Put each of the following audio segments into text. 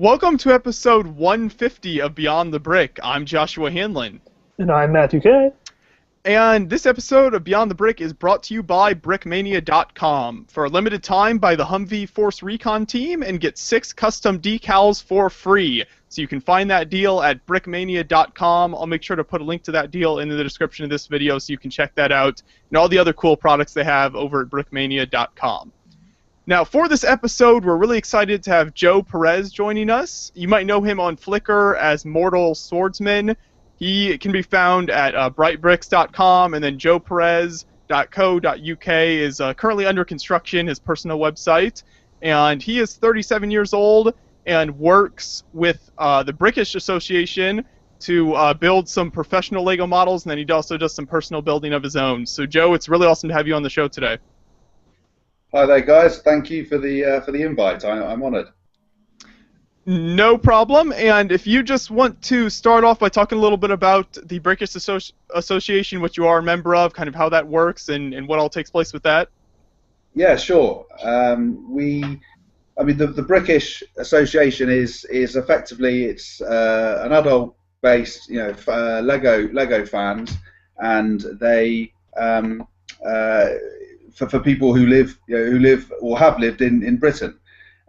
Welcome to episode 150 of Beyond the Brick. I'm Joshua Hanlon. And I'm Matthew Kay. And this episode of Beyond the Brick is brought to you by Brickmania.com. For a limited time, buy the Humvee Force Recon team and get 6 custom decals for free. So you can find that deal at Brickmania.com. I'll make sure to put a link to that deal in the description of this video so you can check that out. And all the other cool products they have over at Brickmania.com. Now, for this episode, we're really excited to have Joe Perez joining us. You might know him on Flickr as Mortal Swordsman. He can be found at brightbricks.com, and then joeperez.co.uk is currently under construction, his personal website. And he is 37 years old and works with the Brickish Association to build some professional Lego models, and then he also does some personal building of his own. So, Joe, it's really awesome to have you on the show today. Hi there, guys. Thank you for the invite. I'm honoured. No problem. And if you just want to start off by talking a little bit about the Brickish Association, what you are a member of, kind of how that works, and what all takes place with that. Yeah, sure. The Brickish Association is effectively it's an adult-based, Lego fans, and they for people who live or have lived in Britain.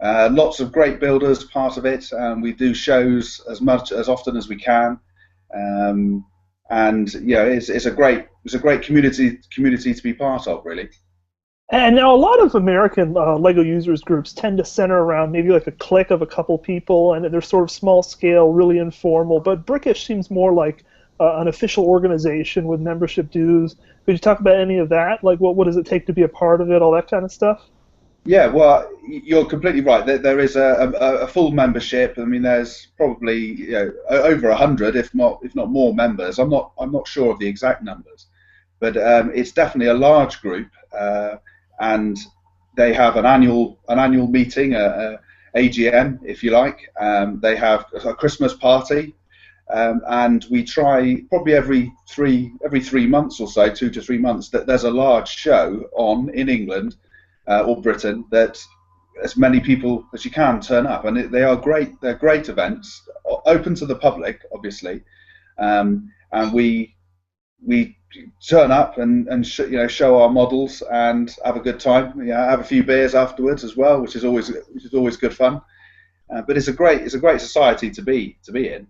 Lots of great builders part of it, and we do shows as often as we can. It's a great community to be part of, really. And now a lot of American Lego users groups tend to center around maybe like a clique of a couple people, and they're sort of small scale, really informal. But Brickish seems more like an official organization with membership dues. Could you talk about any of that? Like, what does it take to be a part of it? All that kind of stuff. Yeah, well, you're completely right. There is a full membership. I mean, there's probably over 100, if not more, members. I'm not sure of the exact numbers, but it's definitely a large group, and they have an annual meeting, AGM, if you like. They have a Christmas party. And we try probably every three months or so, 2 to 3 months, that there's a large show on in England or Britain that as many people as you can turn up, and they are great. They're great events, open to the public, obviously, and we turn up and show our models and have a good time. Have a few beers afterwards as well, which is always good fun. But it's a great society to be in.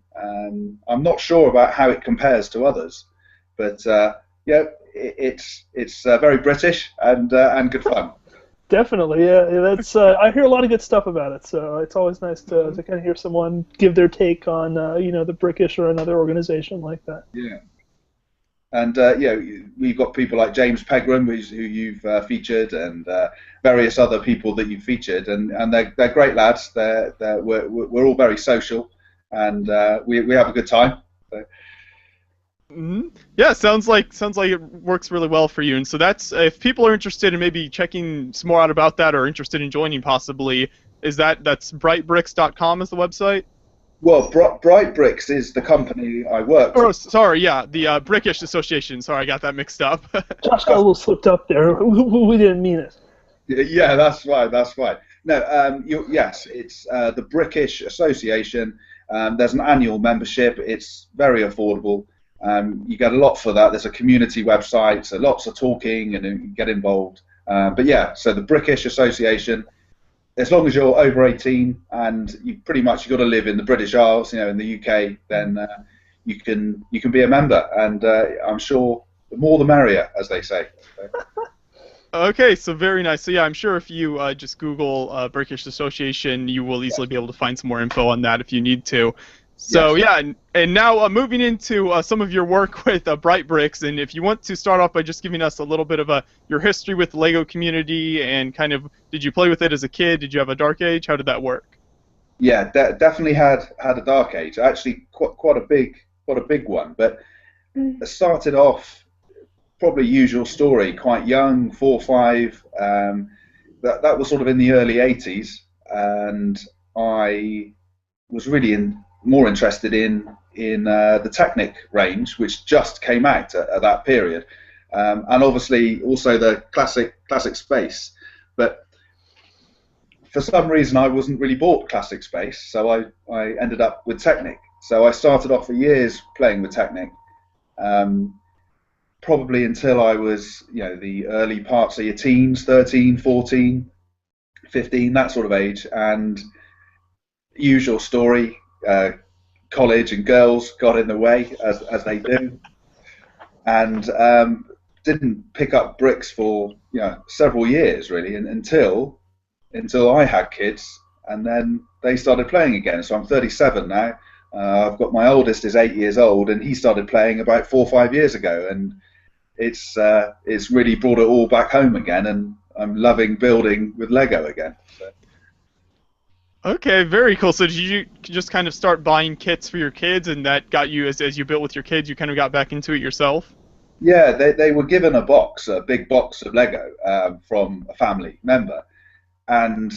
I'm not sure about how it compares to others, but it's very British and good fun. Definitely, yeah. That's I hear a lot of good stuff about it, so it's always nice to kind of hear someone give their take on the Brickish or another organization like that. Yeah. And we've got people like James Pegram, who you've featured, and various other people that you've featured, and they're great lads. We're all very social, and we have a good time. So. Mm-hmm. Yeah, sounds like it works really well for you. And so that's, if people are interested in maybe checking some more out about that, or interested in joining possibly, that's brightbricks.com is the website? Well, Bright Bricks is the company I work for. Oh, sorry, yeah, the Brickish Association. Sorry, I got that mixed up. Josh got a little slipped up there. We didn't mean it. Yeah, that's right. No, yes, it's the Brickish Association. There's an annual membership. It's very affordable. You get a lot for that. There's a community website, so lots of talking and you get involved. But yeah, so the Brickish Association. As long as you're over 18 and you've got to live in the British Isles, in the UK, then you can be a member, and I'm sure the more the merrier, as they say. Okay, so very nice. So yeah, I'm sure if you just Google Brickish Association, you will easily be able to find some more info on that if you need to. So yes. Yeah, and now moving into some of your work with Bright Bricks, and if you want to start off by just giving us a little bit of your history with the Lego community, and kind of, did you play with it as a kid? Did you have a dark age? How did that work? Yeah, definitely had a dark age. Actually, quite a big one. But it started off probably usual story, quite young, 4 or 5. That was sort of in the early 80s, and I was really more interested in the Titanitc range, which just came out at that period, and obviously also the classic space. But for some reason I wasn't really bought Classic Space, so I ended up with Technic. So I started off for years playing with Technic, probably until I was, the early parts of your teens, 13, 14, 15, that sort of age. And usual story, college and girls got in the way, as they do. And didn't pick up bricks for several years really, until I had kids, and then they started playing again. So I'm 37 now. I've got my oldest is 8 years old, and he started playing about 4 or 5 years ago, and it's really brought it all back home again, and I'm loving building with Lego again. So. Okay, very cool. So did you just kind of start buying kits for your kids, and that got you, as you built with your kids, you kind of got back into it yourself? Yeah, they were given a big box of Lego from a family member, and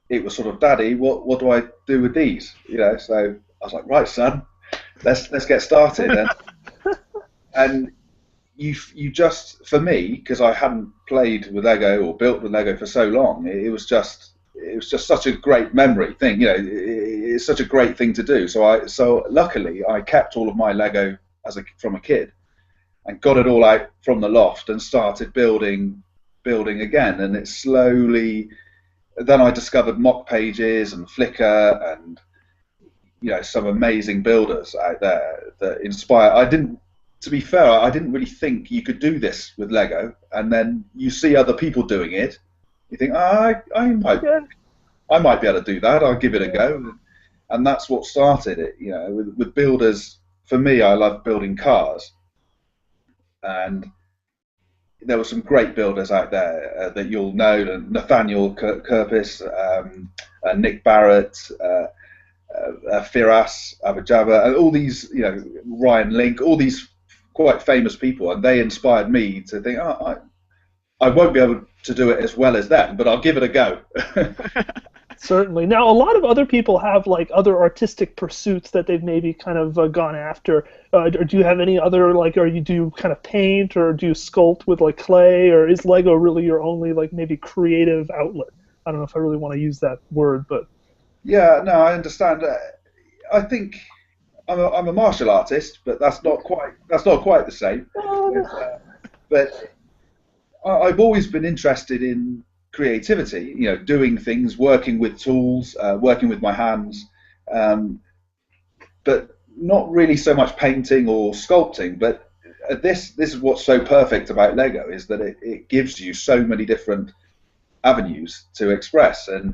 it was sort of, Daddy, what do I do with these? So I was like, right, son, let's get started. And you just, for me, because I hadn't played with Lego or built with Lego for so long, it was just such a great memory thing. It's such a great thing to do. So luckily I kept all of my Lego from a kid, and got it all out from the loft and started building again. And it slowly, then I discovered Mock Pages and Flickr and some amazing builders out there that inspire. To be fair, I didn't really think you could do this with Lego, and then you see other people doing it, you think, I might be able to do that, I'll give it a go. And that's what started it. With builders, for me, I love building cars. And there were some great builders out there that you'll know, Nathaniel Kirpis, Nick Barrett, Firas Abajaba, and all these, Ryan Link, all these quite famous people, and they inspired me to think, I won't be able to do it as well as them, but I'll give it a go. Certainly. Now, a lot of other people have other artistic pursuits that they've maybe kind of gone after. Or do you have any other do you kind of paint, or do you sculpt with clay, or is Lego really your only maybe creative outlet? I don't know if I really want to use that word, but yeah, no, I understand. I think I'm a martial artist, but that's not quite the same. But I've always been interested in creativity, doing things, working with tools, working with my hands, but not really so much painting or sculpting. But this is what's so perfect about Lego, is that it gives you so many different avenues to express, and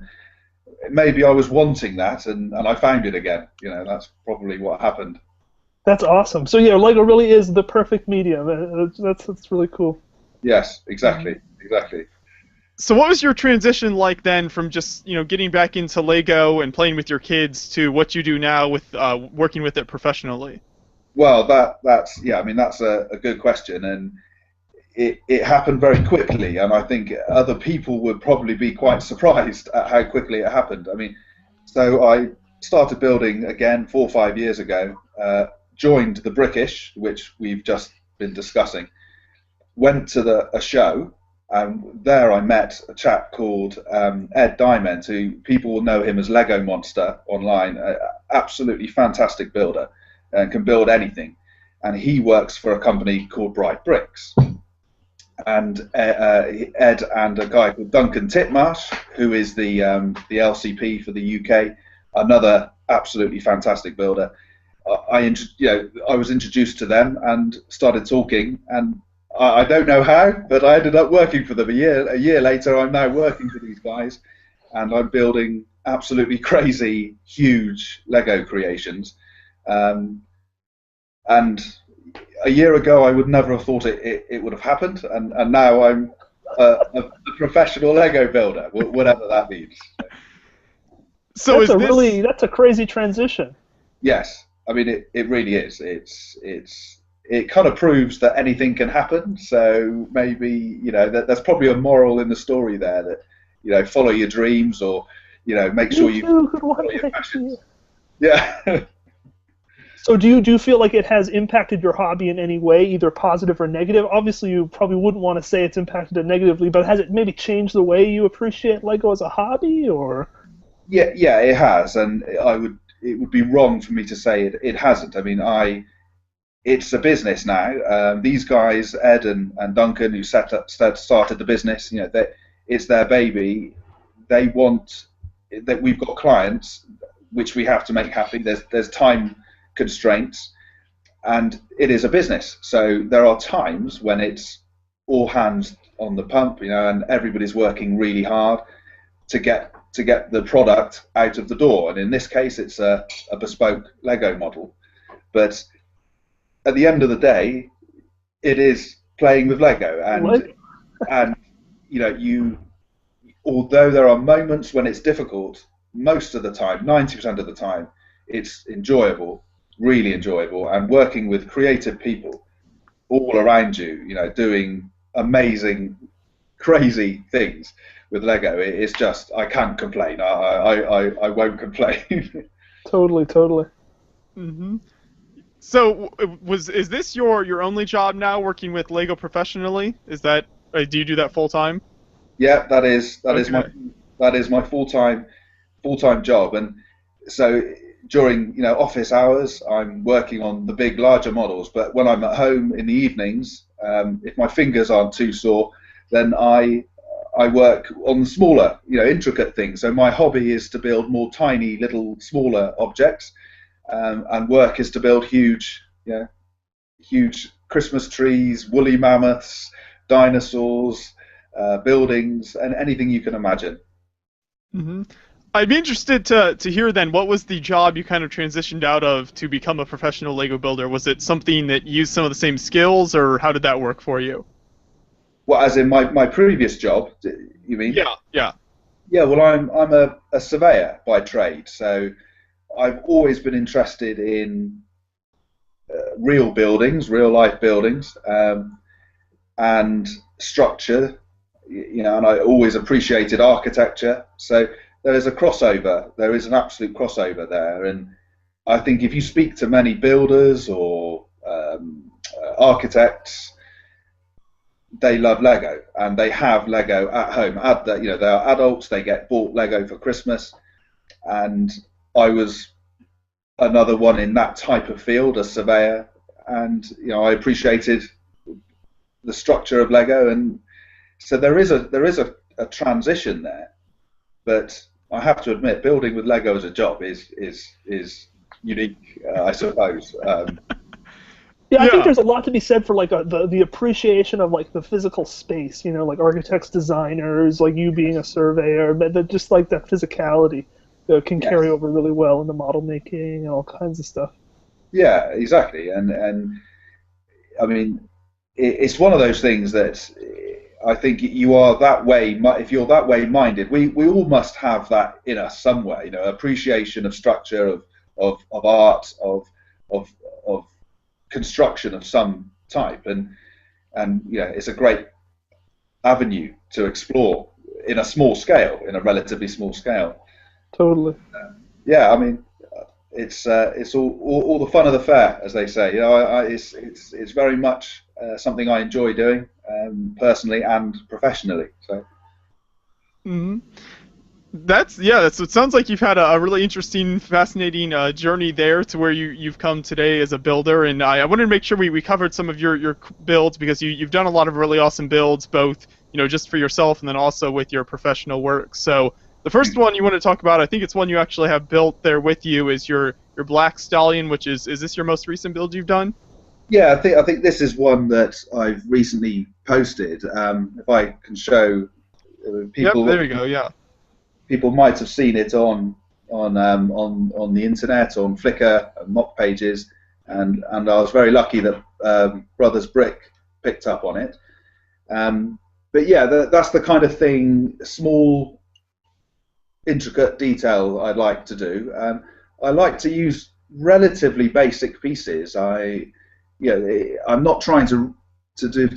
maybe I was wanting that, and I found it again. That's probably what happened. That's awesome. So yeah, Lego really is the perfect medium. That's really cool. Yes, exactly. So what was your transition like then, from just getting back into Lego and playing with your kids to what you do now with working with it professionally? Well, that's a good question, and it happened very quickly, and I think other people would probably be quite surprised at how quickly it happened. So I started building again 4 or 5 years ago, joined the Brickish, which we've just been discussing, went to a show. There I met a chap called Ed Diamond, who people will know him as Lego Monster online, absolutely fantastic builder, and can build anything. And he works for a company called Bright Bricks. And Ed and a guy called Duncan Titmarsh, who is the LCP for the UK, another absolutely fantastic builder. I was introduced to them and started talking, and I don't know how, but I ended up working for them. A year later, I'm now working for these guys, and I'm building absolutely crazy, huge Lego creations. And a year ago, I would never have thought it would have happened, and now I'm a professional Lego builder, whatever that means. So that's a crazy transition. Yes, it really is. It kind of proves that anything can happen. So maybe there's probably a moral in the story there, that follow your dreams, or make sure you follow your passions. Yeah. So do you feel like it has impacted your hobby in any way, either positive or negative? Obviously, you probably wouldn't want to say it's impacted it negatively, but has it maybe changed the way you appreciate Lego as a hobby, or? Yeah, it has, and it would be wrong for me to say it hasn't. I mean, it's a business now. These guys, Ed and Duncan, who started the business, it's their baby. They want that we've got clients, which we have to make happy. There's time constraints, and it is a business. So there are times when it's all hands on the pump, and everybody's working really hard to get the product out of the door. And in this case, it's a bespoke Lego model. But at the end of the day, it is playing with Lego, and although there are moments when it's difficult, most of the time, 90% of the time, it's enjoyable, really enjoyable, and working with creative people all around you, doing amazing, crazy things with Lego. It's just, I can't complain. I won't complain. Totally. Mm-hmm. So, is this your only job now, working with Lego professionally? Is that do you do that full time? Yeah, that is my full-time job, and so during office hours I'm working on the big larger models, but when I'm at home in the evenings, if my fingers aren't too sore, then I work on smaller intricate things. So my hobby is to build more tiny little smaller objects, and work is to build huge Christmas trees, woolly mammoths, dinosaurs, buildings, and anything you can imagine. Mm-hmm. I'd be interested to hear then, what was the job you kind of transitioned out of to become a professional Lego builder? Was it something that used some of the same skills, or how did that work for you? Well, as in my previous job, you mean? Yeah. Yeah, well, I'm a surveyor by trade, so I've always been interested in real buildings, real life buildings, and structure, and I always appreciated architecture. So there is a crossover. There is an absolute crossover there, and I think if you speak to many builders or architects, they love Lego, and they have Lego at home. They are adults. They get bought Lego for Christmas, and I was another one in that type of field, a surveyor, and I appreciated the structure of Lego, and so there is a transition there. But I have to admit, building with Lego as a job is unique, I suppose. Yeah, I think there's a lot to be said for like the appreciation of like the physical space, like architects, designers, like you being a surveyor, but just like that physicality can carry over really well into model making and all kinds of stuff. Yeah, exactly, and I mean, it's one of those things that I think you are that way. If you're that way minded, we all must have that in us somewhere. Appreciation of structure, of art, of construction of some type, and it's a great avenue to explore in a small scale, in a relatively small scale. Totally. Yeah, I mean, it's all the fun of the fair, as they say. It's very much something I enjoy doing, personally and professionally. So. Mm-hmm. It sounds like you've had a really interesting, fascinating journey there to where you've come today as a builder, and I wanted to make sure we covered some of your builds, because you've done a lot of really awesome builds, both just for yourself and then also with your professional work. So the first one you want to talk about, I think it's one you actually have built there with you, is your black Stallion, which is this your most recent build you've done? Yeah, I think this is one that I've recently posted. If I can show people. Yep, there we go. Yeah. People might have seen it on the internet, on Flickr, mock pages, and I was very lucky that Brothers Brick picked up on it. But yeah, that's the kind of thing, small, intricate detail I'd like to do. I like to use relatively basic pieces. I'm not trying to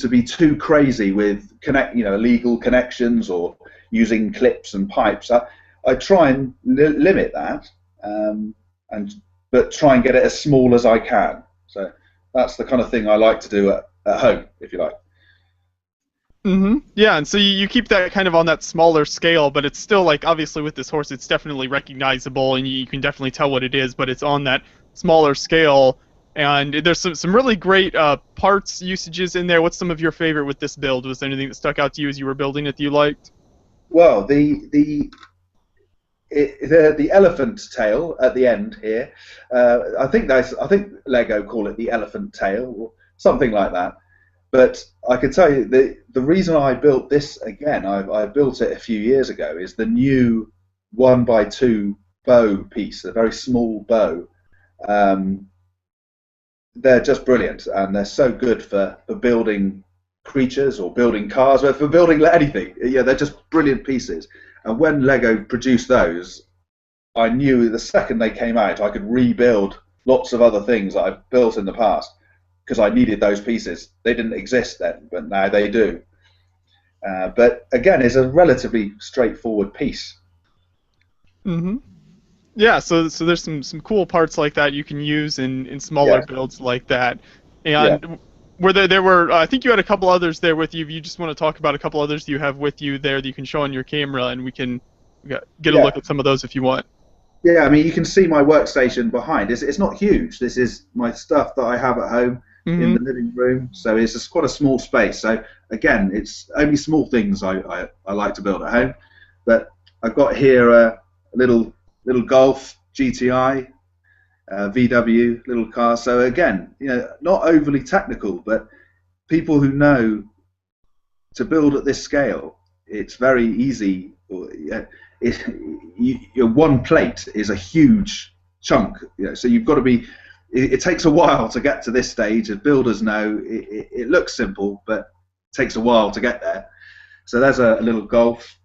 be too crazy with illegal connections or using clips and pipes. I try and limit that, and but try and get it as small as I can. So that's the kind of thing I like to do at home, if you like. Yeah, and so you keep that kind of on that smaller scale, but it's still like, obviously with this horse, it's definitely recognizable, and you can definitely tell what it is, but it's on that smaller scale. And there's some really great parts usages in there. What's some of your favorite with this build? Was there anything that stuck out to you as you were building it that you liked? Well, the elephant tail at the end here, I think Lego call it the elephant tail or something like that. But I can tell you the reason I built this again, I built it a few years ago, is the new 1x2 bow piece, a very small bow. They're just brilliant, and they're so good for building creatures or building cars, or for building anything. Yeah, they're just brilliant pieces. And when Lego produced those, I knew the second they came out, I could rebuild lots of other things that I've built in the past, because I needed those pieces. They didn't exist then, but now they do. But again, it's a relatively straightforward piece. Yeah, so there's some cool parts like that you can use in smaller builds like that. And were there were I think you had a couple others there with you. If you just want to talk about a couple others you have with you there that you can show on your camera, and we can get a look at some of those if you want. Yeah, I mean, you can see my workstation behind. It's not huge. This is my stuff that I have at home in the living room. So it's just quite a small space. So again, it's only small things I like to build at home. But I've got here a little Golf GTi, VW, little car. So again, not overly technical, but people who know to build at this scale, it's very easy. Your one plate is a huge chunk, so you've got to be. It takes a while to get to this stage. As builders know, it looks simple, but it takes a while to get there. So there's a little Golf.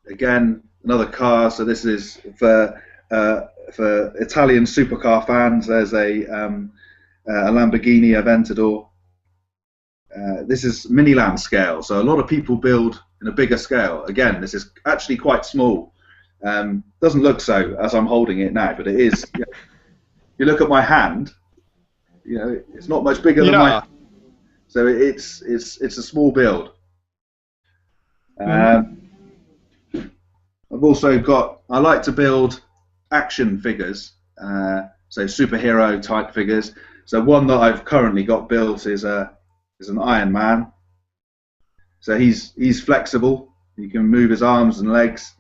Again, another car. So this is for Italian supercar fans. There's a Lamborghini Aventador. This is Miniland scale. So a lot of people build in a bigger scale. Again, this is actually quite small. Doesn't look so as I'm holding it now, but it is. You look at my hand. It's not much bigger than my. So it's a small build. I've also got. I like to build action figures, so superhero type figures. So one that I've currently got built is an Iron Man. So he's flexible. He can move his arms and legs.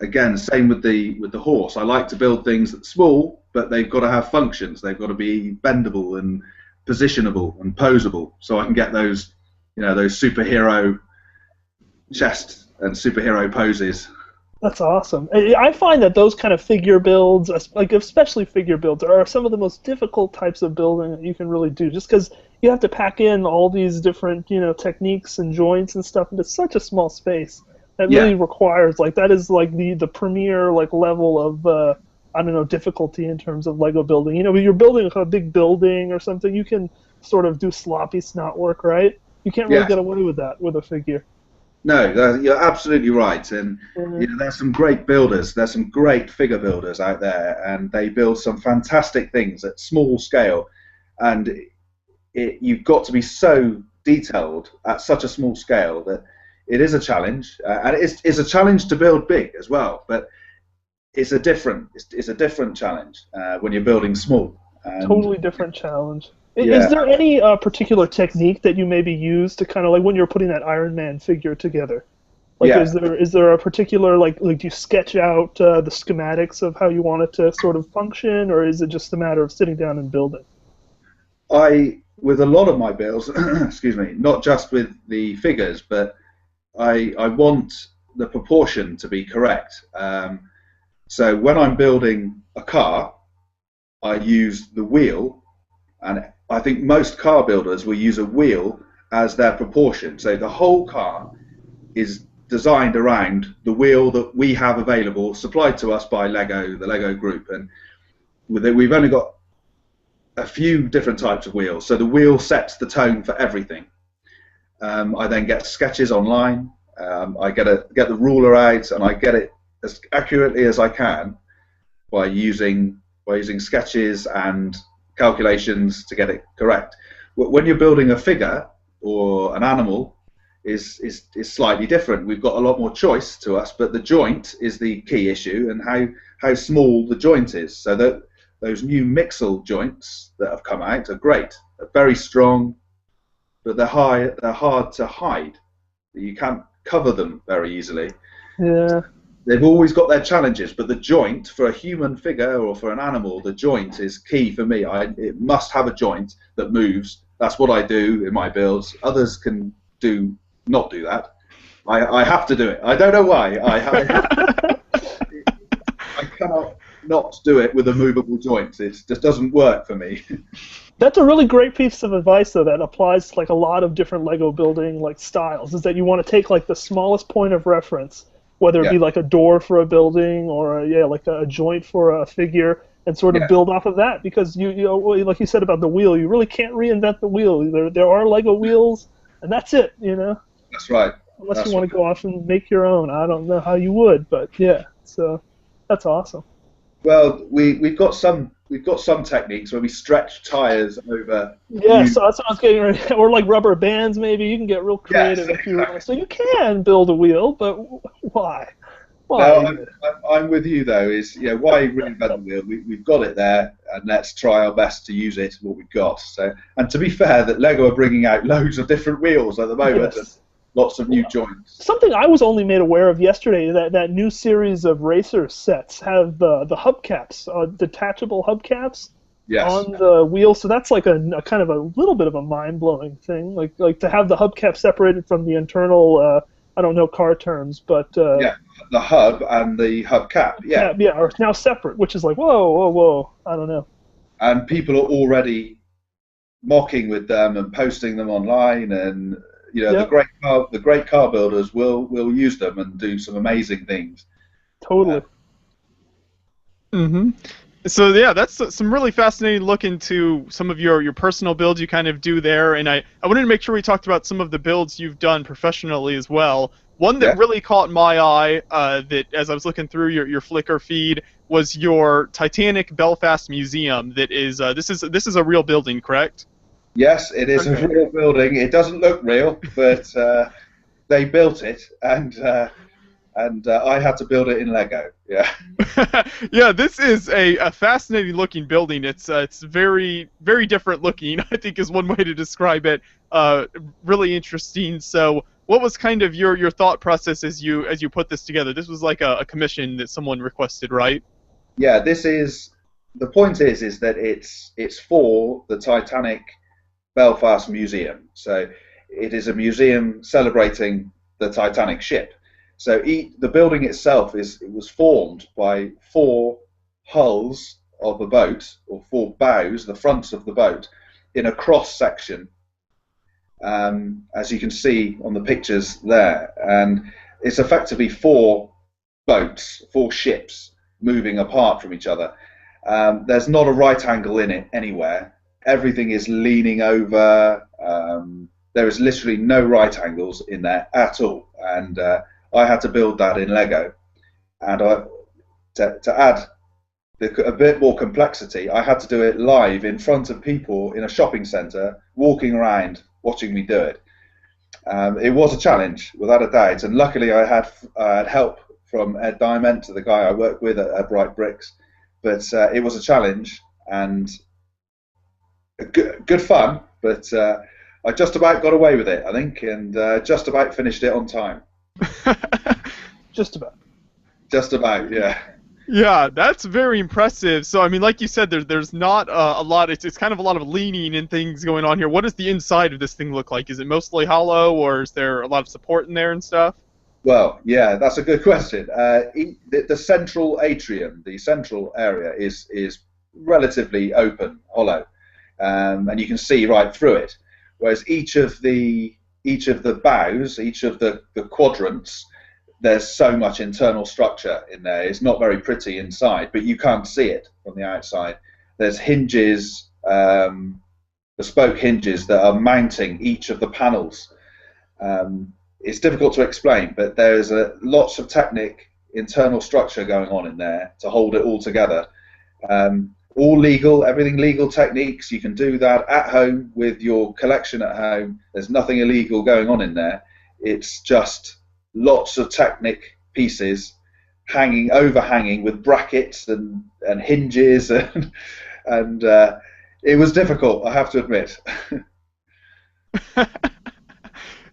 Again, same with the horse. I like to build things that's small, but they've got to have functions. They've got to be bendable and positionable and posable, so I can get those, those superhero chest and superhero poses. That's awesome. I find that those kind of figure builds, like especially figure builds, are some of the most difficult types of building that you can really do, just because you have to pack in all these different, techniques and joints and stuff into such a small space. That really requires, that is the premier level of difficulty in terms of Lego building. When you're building a big building or something, you can sort of do sloppy snot work, right? You can't really get away with that with a figure. No, you're absolutely right, and there's some great builders. There's some great figure builders out there, and they build some fantastic things at small scale. And you've got to be so detailed at such a small scale that it is a challenge, and it's a challenge to build big as well. But it's a different challenge when you're building small. Totally different challenge. Is there any particular technique that you maybe use to kind of when you're putting that Iron Man figure together? Is there a particular do you sketch out the schematics of how you want it to sort of function, or is it just a matter of sitting down and building? With a lot of my builds, excuse me, not just with the figures, but I want the proportion to be correct. So when I'm building a car, I use the wheel, and I think most car builders will use a wheel as their proportion. So the whole car is designed around the wheel that we have available, supplied to us by Lego, the Lego group, and we've only got a few different types of wheels. So the wheel sets the tone for everything. I then get sketches online. I get the ruler out, and I get it as accurately as I can by using sketches and calculations to get it correct. When you're building a figure or an animal, is slightly different. We've got a lot more choice to us, but the joint is the key issue, and how small the joint is. So that those new Mixel joints that have come out are great. They're very strong, but they're hard to hide. You can't cover them very easily. Yeah. They've always got their challenges, but the joint for a human figure or for an animal, the joint is key for me. It must have a joint that moves. That's what I do in my builds. Others can not do that. I have to do it. I don't know why. I cannot not do it with a movable joint. It just doesn't work for me. That's a really great piece of advice, though, that applies to like a lot of different Lego building like styles. Is that you want to take like the smallest point of reference, whether it be like a door for a building or like a joint for a figure, and sort of build off of that. Because you know, like you said about the wheel, you really can't reinvent the wheel. There are Lego wheels, and that's it. You know. That's right. Unless you want to go off and make your own. I don't know how you would, but yeah. So that's awesome. Well, we've got some techniques where we stretch tires over. Yeah, so that's what I was getting ready. Or like rubber bands, maybe. You can get real creative if you want. So you can build a wheel, but why? Why? No, I'm with you though. Why reinvent the wheel? We've got it there, and let's try our best to use it. What we've got. So, and to be fair, that Lego are bringing out loads of different wheels at the moment. Yes. Lots of new joints. Something I was only made aware of yesterday, that new series of racer sets have the hubcaps, detachable hubcaps on the wheel. So that's like a kind of a little bit of a mind-blowing thing. Like to have the hubcap separated from the internal, I don't know car terms, but... the hub and the hubcap, Yeah, are now separate, which is like, whoa, I don't know. And people are already mocking with them and posting them online, and... the great car builders will use them and do some amazing things. Totally. So yeah, that's some really fascinating look into some of your personal builds you kind of do there, and I wanted to make sure we talked about some of the builds you've done professionally as well. One that really caught my eye, that as I was looking through your Flickr feed, was your Titanitc Belfast Museum. That is this is a real building, correct? Yes, it is a real building. It doesn't look real, but they built it, and I had to build it in Lego. Yeah. Yeah, this is a fascinating looking building. It's very, very different looking, I think is one way to describe it. Really interesting. So what was kind of your thought process as you put this together? This was like a commission that someone requested, right? Yeah, the point is that it's for the Titanitc Belfast Museum. So it is a museum celebrating the Titanic ship. So the building itself was formed by 4 hulls of a boat, or 4 bows, the fronts of the boat, in a cross section, as you can see on the pictures there. And it's effectively 4 boats, 4 ships moving apart from each other. There's not a right angle in it anywhere. Everything is leaning over. There is literally no right angles in there at all. And I had to build that in Lego. And to add a bit more complexity, I had to do it live in front of people in a shopping centre, walking around, watching me do it. It was a challenge, without a doubt. And luckily I had help from Ed Diamond, the guy I work with at Bright Bricks. But it was a challenge, and good fun, but I just about got away with it, I think, and just about finished it on time. Just about. Just about, yeah. Yeah, that's very impressive. So, I mean, like you said, there's not a lot. It's kind of a lot of leaning and things going on here. What does the inside of this thing look like? Is it mostly hollow, or is there a lot of support in there and stuff? Well, yeah, that's a good question. The central atrium, the central area, is relatively open, hollow. And you can see right through it. Whereas each of the bows, each of the quadrants, there's so much internal structure in there. It's not very pretty inside, but you can't see it from the outside. There's hinges, bespoke hinges that are mounting each of the panels. It's difficult to explain, but there's lots of technique internal structure going on in there to hold it all together. All legal, everything legal techniques. You can do that at home with your collection at home. There's nothing illegal going on in there. It's just lots of Titanitc pieces overhanging with brackets and hinges, and it was difficult, I have to admit.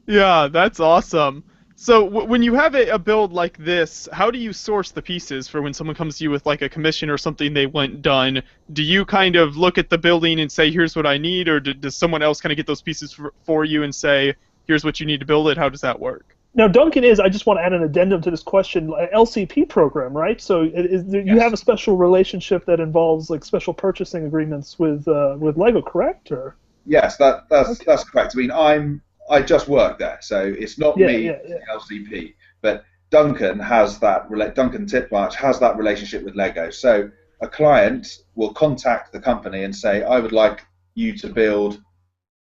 Yeah, that's awesome. So when you have a build like this, how do you source the pieces for when someone comes to you with like a commission or something they want done? Do you kind of look at the building and say, here's what I need, or does someone else kind of get those pieces for you and say, here's what you need to build it? How does that work? Now, Duncan I just want to add an addendum to this question, LCP program, right? So you have a special relationship that involves like special purchasing agreements with Lego, correct? Or? Yes, that's correct. I mean, I just work there, so it's not me, LCP, but Duncan Titmarch has that relationship with Lego. So a client will contact the company and say, I would like you to build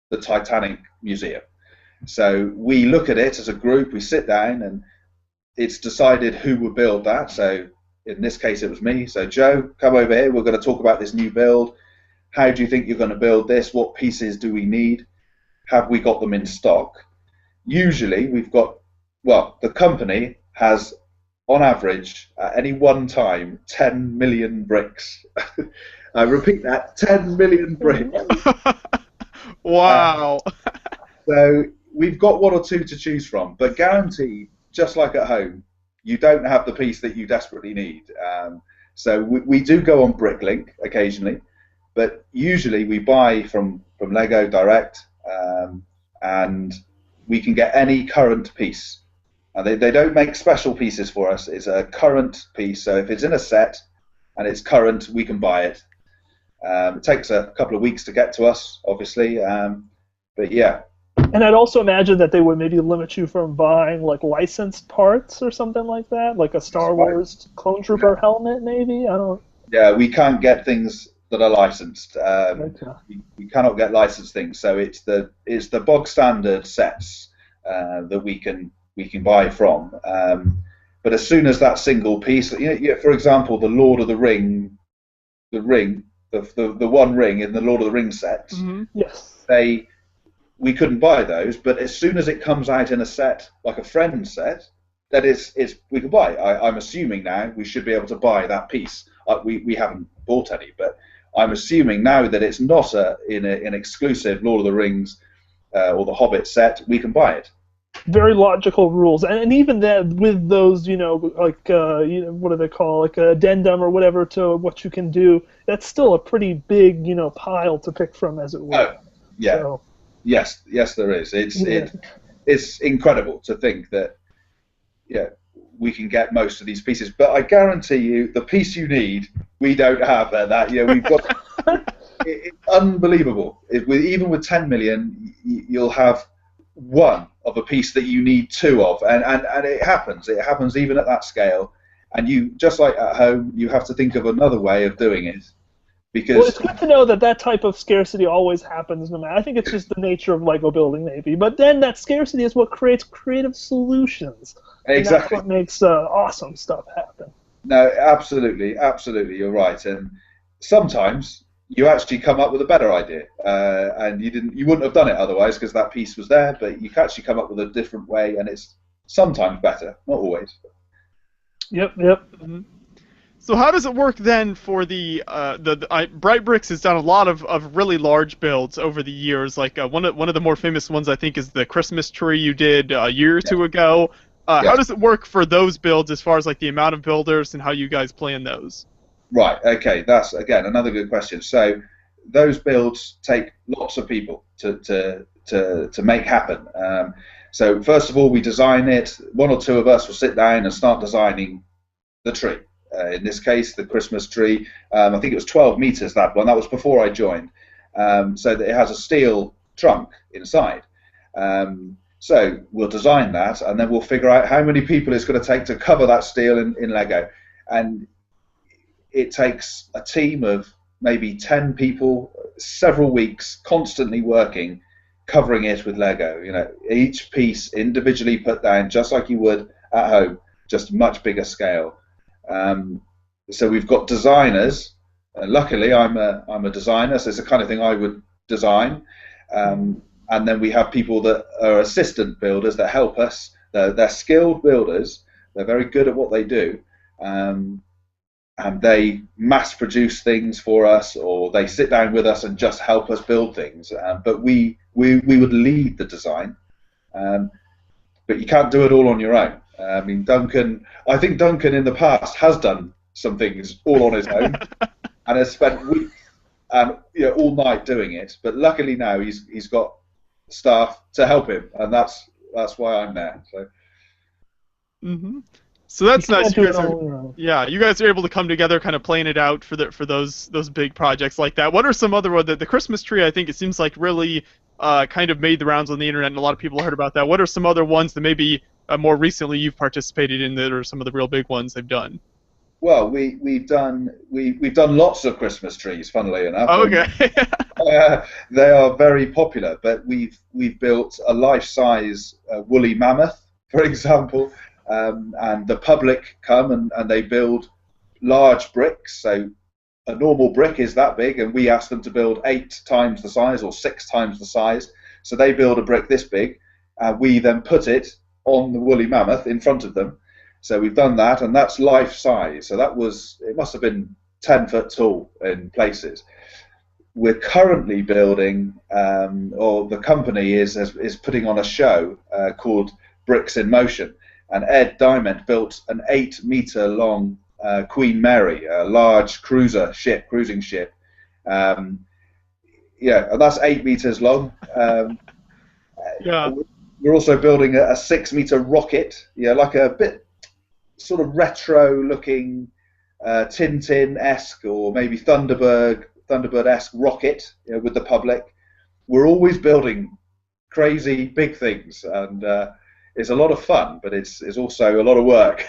the Titanic Museum. So we look at it as a group, we sit down, and it's decided who will build that. So in this case, it was me. So Joe, come over here, we're going to talk about this new build. How do you think you're going to build this? What pieces do we need? Have we got them in stock? Usually we've got, the company has, on average, at any one time, 10 million bricks. I repeat that, 10 million bricks. Wow. So we've got one or two to choose from, but guaranteed, just like at home, you don't have the piece that you desperately need. So we do go on Bricklink occasionally, but usually we buy from Lego direct, and we can get any current piece. They don't make special pieces for us. It's a current piece, so if it's in a set and it's current, we can buy it. It takes a couple of weeks to get to us, obviously, but yeah. And I'd also imagine that they would maybe limit you from buying like licensed parts or something like that, like a Star Wars Clone Trooper helmet, maybe. I don't. Yeah, we can't get things that are licensed. We cannot get licensed things, so it's the bog standard sets that we can buy from. But as soon as that single piece, for example, the Lord of the Ring, the one ring in the Lord of the Rings sets, yes, we couldn't buy those. But as soon as it comes out in a set, like a friend set, that we can buy. I'm assuming now we should be able to buy that piece. We haven't bought any, but I'm assuming now that it's not in an exclusive Lord of the Rings or the Hobbit set, we can buy it. Very logical rules, and even that with those, like what do they call, like a addendum or whatever to what you can do. That's still a pretty big, pile to pick from, as it were. Oh, yeah. So, yes, there is. It's incredible to think that, we can get most of these pieces, but I guarantee you, the piece you need, we don't have that. We've got. It's unbelievable. Even with 10 million, you'll have one of a piece that you need two of, and it happens. It happens even at that scale, and you, just like at home, you have to think of another way of doing it. Because it's good to know that type of scarcity always happens. No matter, I think it's just the nature of Lego building, maybe. But then that scarcity is what creates creative solutions. Exactly. And that's what makes awesome stuff happen. No, absolutely, you're right. And sometimes you actually come up with a better idea, and you wouldn't have done it otherwise because that piece was there. But you can actually come up with a different way, and it's sometimes better, not always. Yep. Mm-hmm. So how does it work then for the Bright Bricks has done a lot of really large builds over the years. Like one of the more famous ones I think is the Christmas tree you did a year or two ago. How does it work for those builds as far as like the amount of builders and how you guys plan those? Right. Okay. That's again another good question. So those builds take lots of people to make happen. So first of all, we design it. One or two of us will sit down and start designing the tree. In this case, the Christmas tree. I think it was 12 meters, that one. That was before I joined. So that it has a steel trunk inside. So we'll design that, and then we'll figure out how many people it's going to take to cover that steel in Lego. And it takes a team of maybe 10 people, several weeks, constantly working, covering it with Lego. Each piece individually put down, just like you would at home, just much bigger scale. So we've got designers. Luckily, I'm a designer, so it's the kind of thing I would design. And then we have people that are assistant builders that help us. They're skilled builders. They're very good at what they do, and they mass produce things for us, or they sit down with us and just help us build things. But we would lead the design, but you can't do it all on your own. I mean, I think Duncan in the past has done some things all on his own, and has spent weeks and all night doing it. But luckily now he's got staff to help him, and that's why I'm there. So. So that's nice. You guys are able to come together, kind of playing it out for those big projects like that. What are some other ones? The Christmas tree, I think it seems like really kind of made the rounds on the internet, and a lot of people heard about that. What are some other ones that maybe more recently you've participated in that are some of the real big ones they've done? Well, we've done lots of Christmas trees, funnily enough. Okay. They are very popular, but we've built a life-size woolly mammoth, for example, and the public come and they build large bricks. So a normal brick is that big, and we ask them to build 8 times the size or 6 times the size. So they build a brick this big, and we then put it on the woolly mammoth in front of them. So we've done that, and that's life size. So it must have been 10 foot tall in places. We're currently building, or the company is putting on a show called Bricks in Motion, and Ed Diamond built an 8-meter long Queen Mary, a large cruising ship. And that's 8 meters long. We're also building a 6-meter rocket, like a bit sort of retro-looking Tintin-esque or maybe Thunderbird-esque rocket with the public. We're always building crazy big things, and it's a lot of fun, but it's also a lot of work.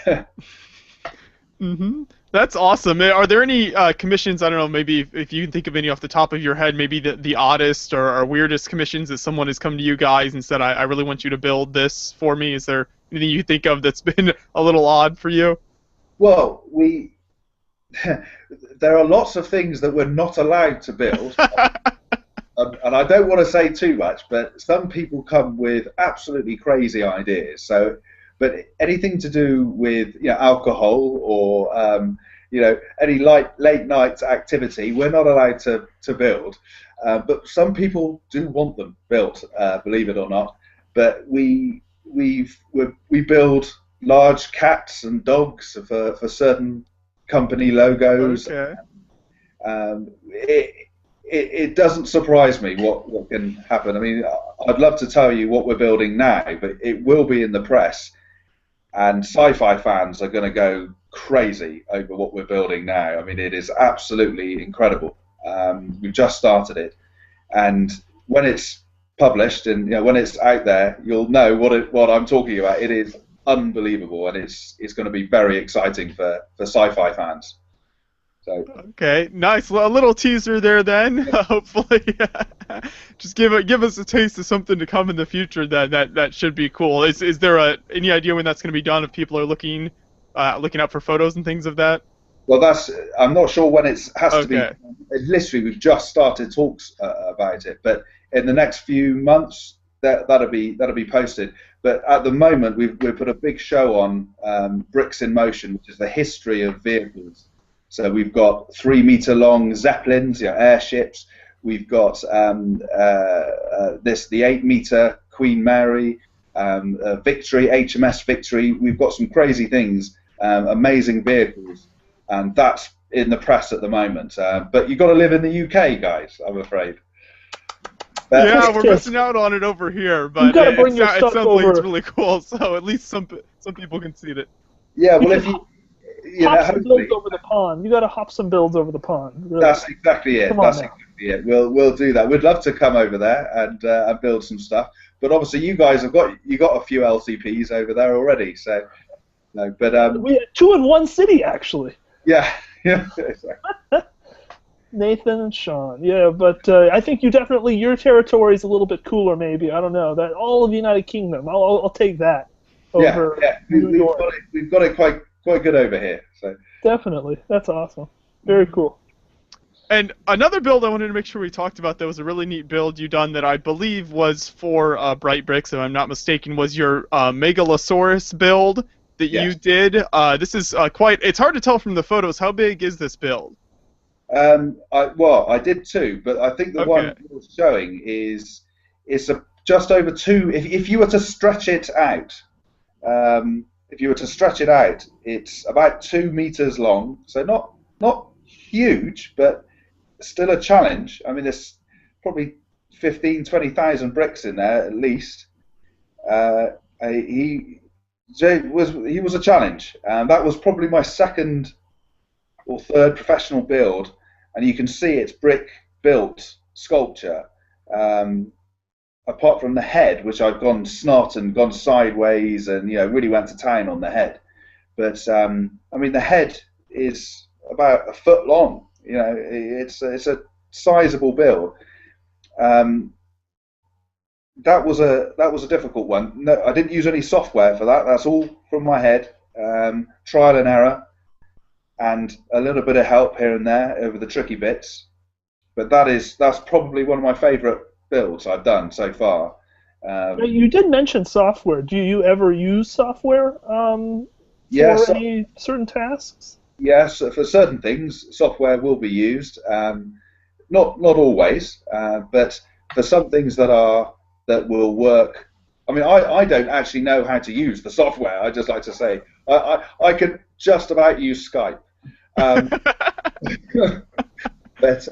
That's awesome. Are there any commissions, I don't know, maybe if you can think of any off the top of your head, maybe the oddest or weirdest commissions that someone has come to you guys and said, I really want you to build this for me? Is there anything you think of that's been a little odd for you? Well, there are lots of things that we're not allowed to build. And I don't want to say too much, but some people come with absolutely crazy ideas. So, but anything to do with alcohol or any late night activity, we're not allowed to build. But some people do want them built, believe it or not. But we build large cats and dogs for certain company logos. Okay. It doesn't surprise me what can happen. I mean, I'd love to tell you what we're building now, but it will be in the press, and sci-fi fans are going to go crazy over what we're building now. I mean, it is absolutely incredible. We've just started it, and when it's published and when it's out there, you'll know what I'm talking about. It is unbelievable, and it's going to be very exciting for sci-fi fans. So. Okay, nice. A little teaser there then. Hopefully, just give us a taste of something to come in the future. That should be cool. Is there any idea when that's going to be done? If people are looking out for photos and things of that? Well, I'm not sure when it has to be. Literally, we've just started talks about it, but in the next few months, that'll be posted. But at the moment, we've put a big show on Bricks in Motion, which is the history of vehicles. So we've got 3-meter long Zeppelins, airships. We've got the 8-meter Queen Mary, Victory, HMS Victory. We've got some crazy things, amazing vehicles, and that's in the press at the moment. But you've got to live in the UK, guys, I'm afraid. Yeah, we're missing out on it over here, but it sounds like it's really cool, so at least some people can see it. Yeah, well, if you... hop some builds over the pond. You got to hop some builds over the pond. Really. That's exactly it. Exactly it. We'll do that. We'd love to come over there and build some stuff. But obviously, you guys have got a few LCPs over there already. So, no. But we had 2 in one city actually. Yeah. Exactly. Nathan and Sean. Yeah, but I think your territory is a little bit cooler. Maybe I don't know that all of the United Kingdom. I'll take that. over New York. We've got it quite good over here. So definitely, that's awesome. Very cool. And another build I wanted to make sure we talked about that was a really neat build you done that I believe was for Bright Bricks, if I'm not mistaken, was your Megalosaurus build that you did. This is it's hard to tell from the photos. How big is this build? I did two, but I think the one you're showing is just over 2. If you were to stretch it out, it's about 2 meters long. So not huge, but still a challenge. I mean, there's probably 20,000 bricks in there at least. He was a challenge, and that was probably my second or third professional build. And you can see it's brick built sculpture. Apart from the head, which I've gone snot and gone sideways, and really went to town on the head. But I mean, the head is about a foot long. It's a sizable build. That was a difficult one. No, I didn't use any software for that. That's all from my head, trial and error, and a little bit of help here and there over the tricky bits. But that's probably one of my favourite builds I've done so far. You did mention software. Do you ever use software for any certain tasks? Yes, for certain things, software will be used. Not always, but for some things that will work. I mean, I don't actually know how to use the software. I just like to say I can just about use Skype. But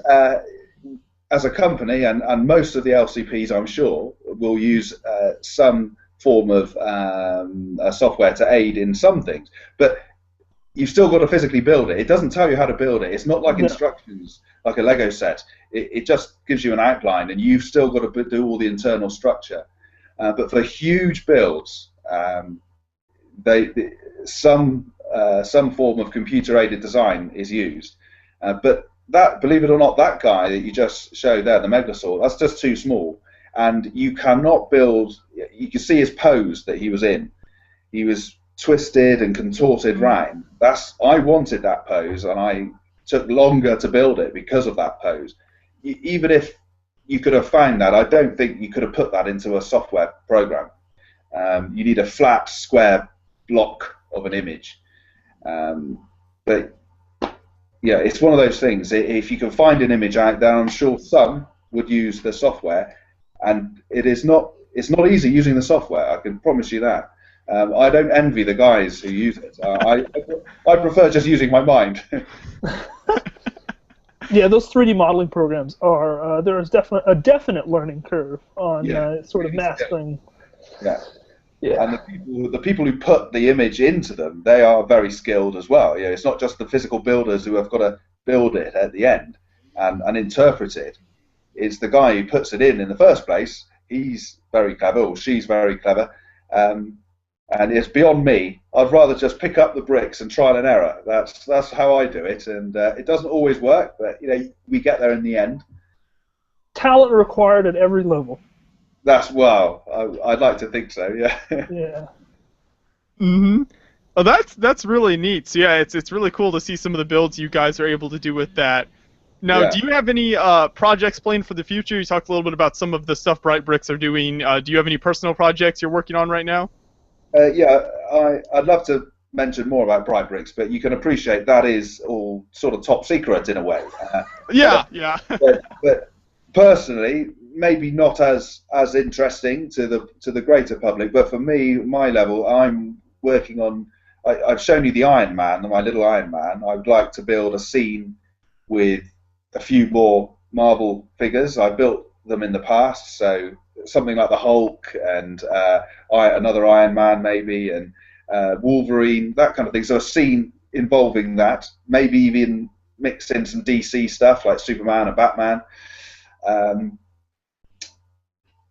as a company, and most of the LCPs, I'm sure, will use some form of software to aid in some things. But you've still got to physically build it. It doesn't tell you how to build it. It's not like instructions, like a Lego set. It just gives you an outline, and you've still got to do all the internal structure. But for huge builds, some form of computer-aided design is used. But that, believe it or not, that guy that you just showed there, the Megalosaur, that's just too small. And you cannot build. You can see his pose that he was in. He was twisted and contorted round. I wanted that pose, and I took longer to build it because of that pose. Even if you could have found that, I don't think you could have put that into a software program. You need a flat, square block of an image. But yeah, it's one of those things. If you can find an image out there, I'm sure some would use the software, and it's not easy using the software. I can promise you that. I don't envy the guys who use it. I prefer just using my mind. Yeah, those 3D modeling programs are there is a definite learning curve on sort of mastering. Yeah. And the people who put the image into them, they are very skilled as well. It's not just the physical builders who have got to build it at the end and interpret it. It's the guy who puts it in the first place. He's very clever, or she's very clever. And it's beyond me. I'd rather just pick up the bricks and trial and error. That's how I do it, and it doesn't always work, but we get there in the end. Talent required at every level. I'd like to think so. Yeah. Yeah. Mhm. Oh, that's really neat. So yeah, it's really cool to see some of the builds you guys are able to do with that. Now, do you have any projects planned for the future? You talked a little bit about some of the stuff Bright Bricks are doing. Do you have any personal projects you're working on right now? I'd love to mention more about Bright Bricks, but you can appreciate that is all sort of top secret in a way. But personally, maybe not as interesting to the greater public. But for me, my level, I'm working on. I've shown you the Iron Man, my little Iron Man. I'd like to build a scene with a few more Marvel figures. I built them in the past, so something like the Hulk and another Iron Man maybe, and Wolverine, that kind of thing. So a scene involving that, maybe even mix in some DC stuff like Superman and Batman.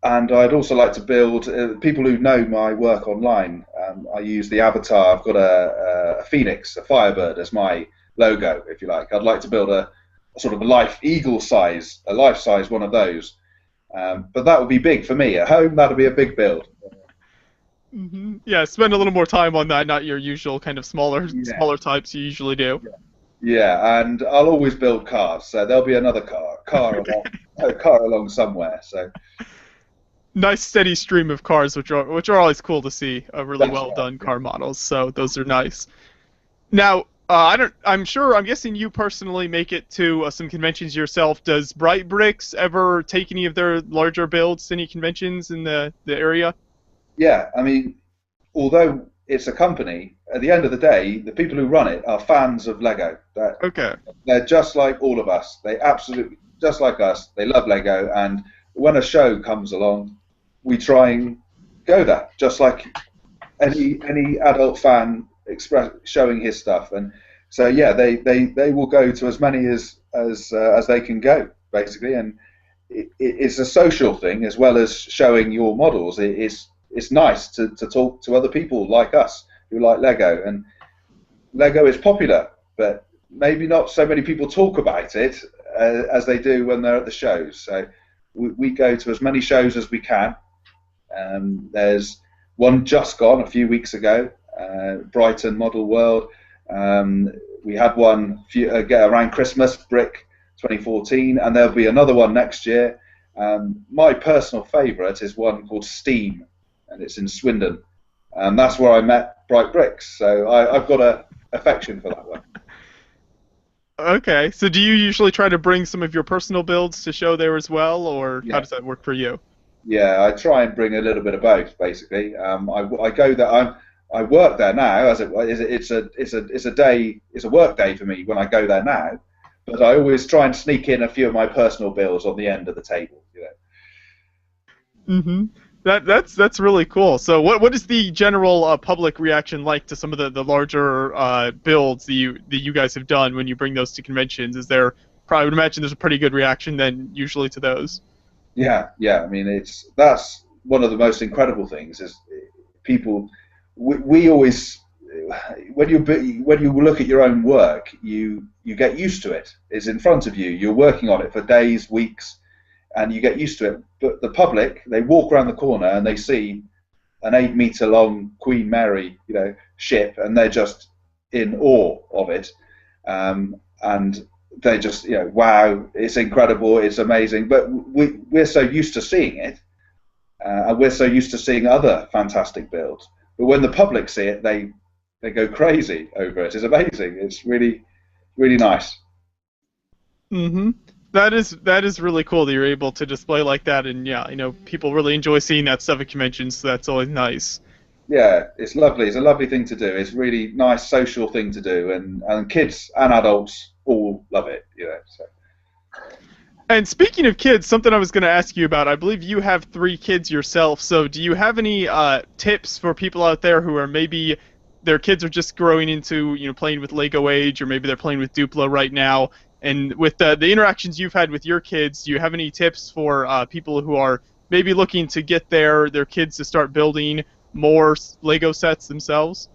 And I'd also like to build, people who know my work online, I use the avatar. I've got a phoenix, a firebird as my logo, if you like. I'd like to build a sort of a life-size one of those. But that would be big for me. At home, that would be a big build. Yeah, spend a little more time on that, not your usual kind of Yeah. smaller types you usually do. Yeah, and I'll always build cars, so there'll be another car along somewhere. So Nice steady stream of cars, which are always cool to see. Really that's well done right. car models. So those are nice. Now, I'm guessing you personally make it to some conventions yourself. Does Bright Bricks ever take any of their larger builds to any conventions in the area? Yeah, I mean, although it's a company, at the end of the day, the people who run it are fans of Lego. Okay. They're just like all of us. They absolutely, just like us, they love Lego. And when a show comes along, we try and go there, just like any adult fan showing his stuff. And so yeah, they will go to as many as they can go, basically. And it's a social thing as well as showing your models. It's nice to talk to other people like us who like Lego, and Lego is popular, but maybe not so many people talk about it as they do when they're at the shows. So we go to as many shows as we can. There's one just gone a few weeks ago, Brighton Model World. We had one around Christmas, Brick 2014, and there'll be another one next year. My personal favourite is one called Steam, and it's in Swindon. And that's where I met Bright Bricks, so I've got a affection for that one. Okay. So do you usually try to bring some of your personal builds to show there as well, or how Yeah, does that work for you? yeah. I try and bring a little bit of both, basically. I go there. I work there now, as it's a work day for me when I go there now. But I always try and sneak in a few of my personal builds on the end of the table. Mm-hmm. That's really cool. So what is the general public reaction like to some of the larger builds that you guys have done when you bring those to conventions? Is there probably, I would imagine there's a pretty good reaction then usually to those. Yeah, yeah. I mean, that's one of the most incredible things is people. We always when you look at your own work, you get used to it. It's in front of you. You're working on it for days, weeks, and you get used to it. But the public, they walk around the corner and they see an 8 meter long Queen Mary, ship, and they're just in awe of it. And they just, wow, it's incredible, it's amazing. But we're so used to seeing it, and we're so used to seeing other fantastic builds. But when the public see it, they go crazy over it. It's amazing. It's really, really nice. Mm-hmm. That is really cool that you're able to display like that, and yeah, people really enjoy seeing that stuff at conventions, so that's always nice. Yeah, it's lovely. It's a lovely thing to do. It's a really nice social thing to do, and kids and adults all love it. So. And speaking of kids, something I was going to ask you about, I believe you have 3 kids yourself, so do you have any tips for people out there who are maybe their kids are just growing into, playing with Lego age, or maybe they're playing with Duplo right now, and with the interactions you've had with your kids, do you have any tips for people who are maybe looking to get their kids to start building more Lego sets themselves?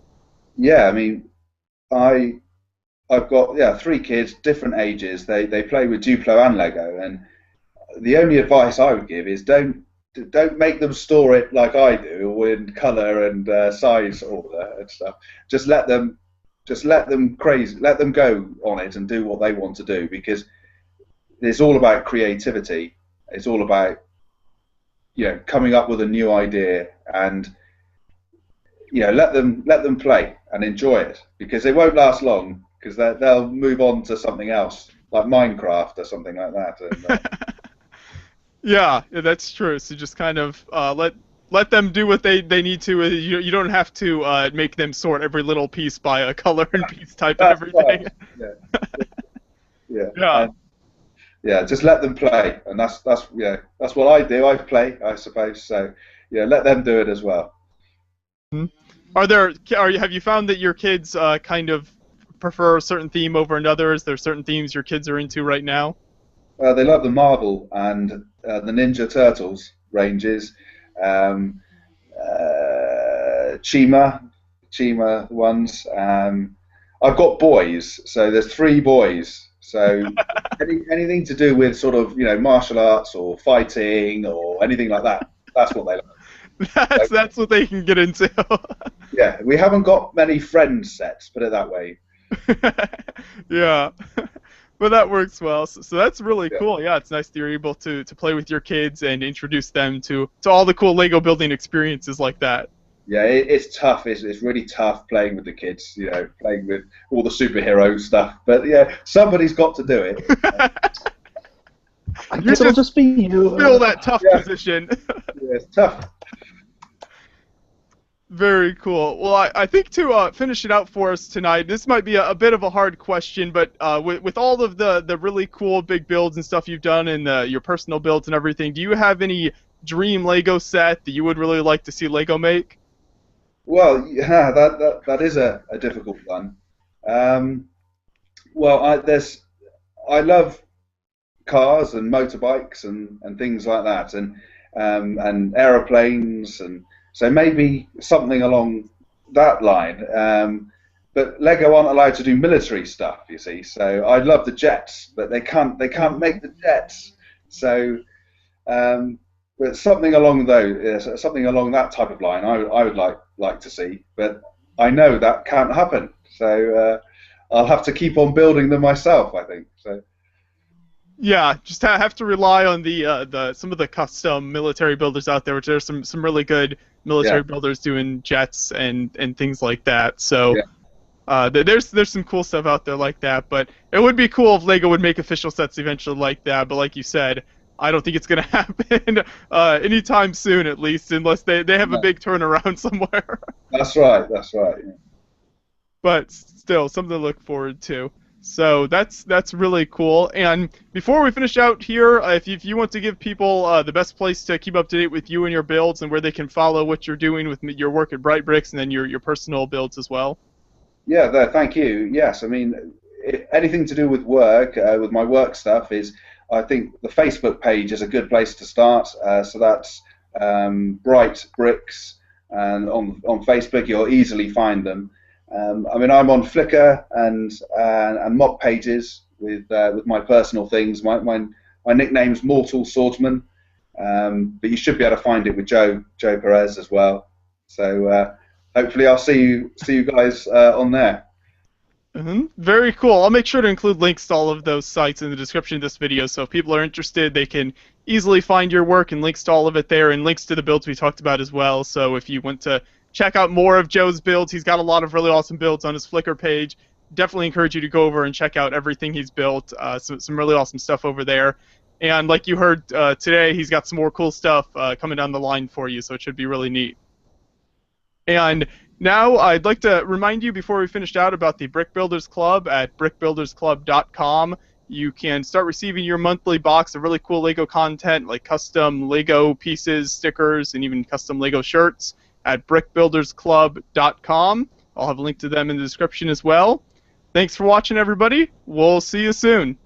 Yeah, I mean, I've got 3 kids, different ages. They play with Duplo and Lego, and the only advice I would give is don't make them store it like I do in color and size order and stuff. Just let them let them go on it and do what they want to do, because it's all about creativity. It's all about coming up with a new idea, and let them play and enjoy it, because they won't last long, because they'll move on to something else like Minecraft or something like that. And, Yeah, that's true. So just kind of let them do what they need to. You don't have to make them sort every little piece by a color and piece type and that's everything. right. Yeah, yeah, Yeah. yeah. Just let them play, and that's what I do. I play, I suppose. So let them do it as well. Mhm. Have you found that your kids kind of prefer a certain theme over another? Is there certain themes your kids are into right now? They love the Marvel and the Ninja Turtles ranges, um, Chima ones. I've got boys, so there's 3 boys. So anything to do with sort of martial arts or fighting or anything like that, that's what they like. That's what they can get into. Yeah, we haven't got many friend sets, put it that way. Yeah. But that works well. So that's really Yeah. cool. Yeah, it's nice that you're able to play with your kids and introduce them to all the cool Lego building experiences like that. Yeah, it's tough. It's really tough playing with the kids, playing with all the superhero stuff. But yeah, somebody's got to do it. I guess it'll just be you. Fill that tough position. Yeah, it's tough. Very cool. Well, I think to finish it out for us tonight, this might be a bit of a hard question, but with all of the really cool big builds and stuff you've done and your personal builds and everything, do you have any dream Lego set that you would really like to see Lego make? Well, yeah, that is a difficult one. Well, I love cars and motorbikes and things like that, and aeroplanes, and so maybe something along that line. But Lego aren't allowed to do military stuff, you see. So I love the jets, but they can't make the jets. So, but something along that type of line, I would like to see. But I know that can't happen. So I'll have to keep on building them myself, I think. So. Yeah, just have to rely on some of the custom military builders out there, which there's some really good military builders doing jets and things like that. So there's some cool stuff out there like that. But it would be cool if Lego would make official sets eventually like that. But like you said, I don't think it's gonna happen anytime soon, at least, unless they have a big turnaround somewhere. That's right. Yeah. But still, something to look forward to. So that's really cool. And before we finish out here, if you want to give people the best place to keep up to date with you and your builds and where they can follow what you're doing with your work at Bright Bricks and then your personal builds as well. Yeah, thank you. Yes, I mean, anything to do with work, with my work stuff I think the Facebook page is a good place to start. So that's Bright Bricks, and on Facebook you'll easily find them. I mean, I'm on Flickr and mob pages with my personal things. My nickname's Mortal Swordsman, but you should be able to find it with Joe Perez as well. So hopefully I'll see you guys on there. Very cool. I'll make sure to include links to all of those sites in the description of this video, so if people are interested, they can easily find your work, and links to all of it there, and links to the builds we talked about as well. So if you want to check out more of Joe's builds, he's got a lot of really awesome builds on his Flickr page. Definitely encourage you to go over and check out everything he's built. Some really awesome stuff over there. And like you heard today, he's got some more cool stuff coming down the line for you, so it should be really neat. And now I'd like to remind you before we finished out about the Brick Builders Club at brickbuildersclub.com. You can start receiving your monthly box of really cool Lego content like custom Lego pieces, stickers, and even custom Lego shirts at brickbuildersclub.com. I'll have a link to them in the description as well. Thanks for watching, everybody. We'll see you soon.